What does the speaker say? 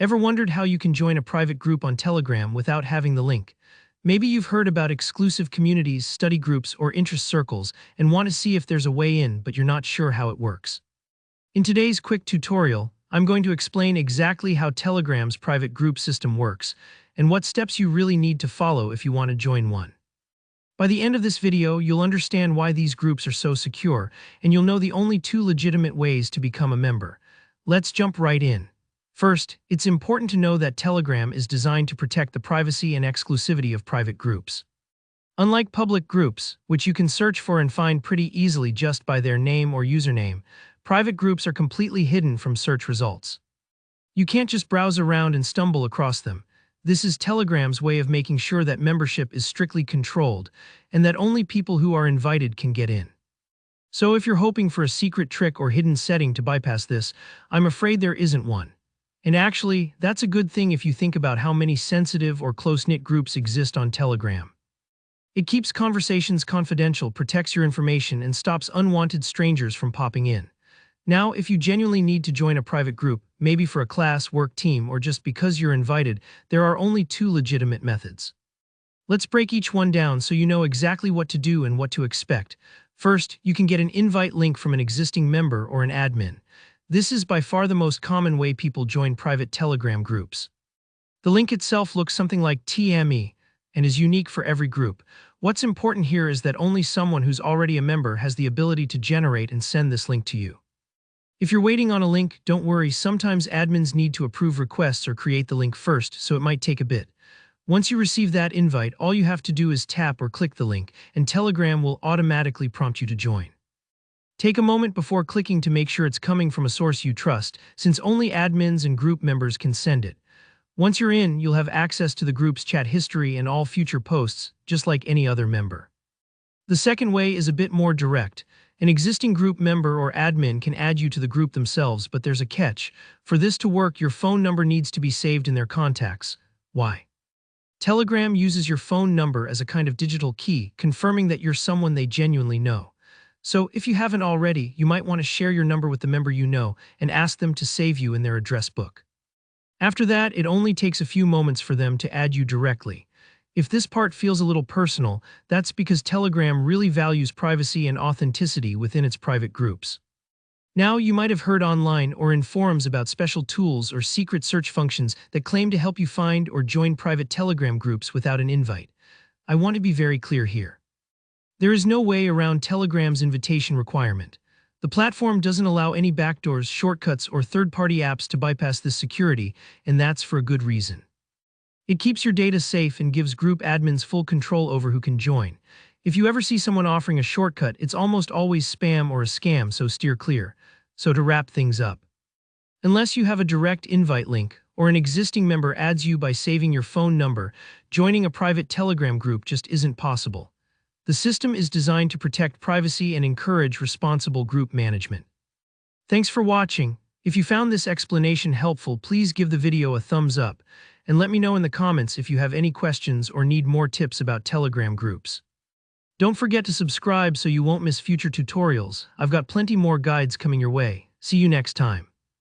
Ever wondered how you can join a private group on Telegram without having the link? Maybe you've heard about exclusive communities, study groups, or interest circles and want to see if there's a way in, but you're not sure how it works. In today's quick tutorial, I'm going to explain exactly how Telegram's private group system works and what steps you really need to follow if you want to join one. By the end of this video, you'll understand why these groups are so secure, and you'll know the only two legitimate ways to become a member. Let's jump right in. First, it's important to know that Telegram is designed to protect the privacy and exclusivity of private groups. Unlike public groups, which you can search for and find pretty easily just by their name or username, private groups are completely hidden from search results. You can't just browse around and stumble across them. This is Telegram's way of making sure that membership is strictly controlled and that only people who are invited can get in. So if you're hoping for a secret trick or hidden setting to bypass this, I'm afraid there isn't one. And actually, that's a good thing if you think about how many sensitive or close-knit groups exist on Telegram. It keeps conversations confidential, protects your information, and stops unwanted strangers from popping in. Now, if you genuinely need to join a private group, maybe for a class, work team, or just because you're invited, there are only two legitimate methods. Let's break each one down so you know exactly what to do and what to expect. First, you can get an invite link from an existing member or an admin. This is by far the most common way people join private Telegram groups. The link itself looks something like TME and is unique for every group. What's important here is that only someone who's already a member has the ability to generate and send this link to you. If you're waiting on a link, don't worry, sometimes admins need to approve requests or create the link first, so it might take a bit. Once you receive that invite, all you have to do is tap or click the link, and Telegram will automatically prompt you to join. Take a moment before clicking to make sure it's coming from a source you trust, since only admins and group members can send it. Once you're in, you'll have access to the group's chat history and all future posts, just like any other member. The second way is a bit more direct. An existing group member or admin can add you to the group themselves, but there's a catch. For this to work, your phone number needs to be saved in their contacts. Why? Telegram uses your phone number as a kind of digital key, confirming that you're someone they genuinely know. So, if you haven't already, you might want to share your number with the member you know and ask them to save you in their address book. After that, it only takes a few moments for them to add you directly. If this part feels a little personal, that's because Telegram really values privacy and authenticity within its private groups. Now, you might have heard online or in forums about special tools or secret search functions that claim to help you find or join private Telegram groups without an invite. I want to be very clear here. There is no way around Telegram's invitation requirement. The platform doesn't allow any backdoors, shortcuts, or third-party apps to bypass this security, and that's for a good reason. It keeps your data safe and gives group admins full control over who can join. If you ever see someone offering a shortcut, it's almost always spam or a scam, so steer clear. So to wrap things up, unless you have a direct invite link or an existing member adds you by saving your phone number, joining a private Telegram group just isn't possible. The system is designed to protect privacy and encourage responsible group management. Thanks for watching. If you found this explanation helpful, please give the video a thumbs up and let me know in the comments if you have any questions or need more tips about Telegram groups. Don't forget to subscribe so you won't miss future tutorials. I've got plenty more guides coming your way. See you next time.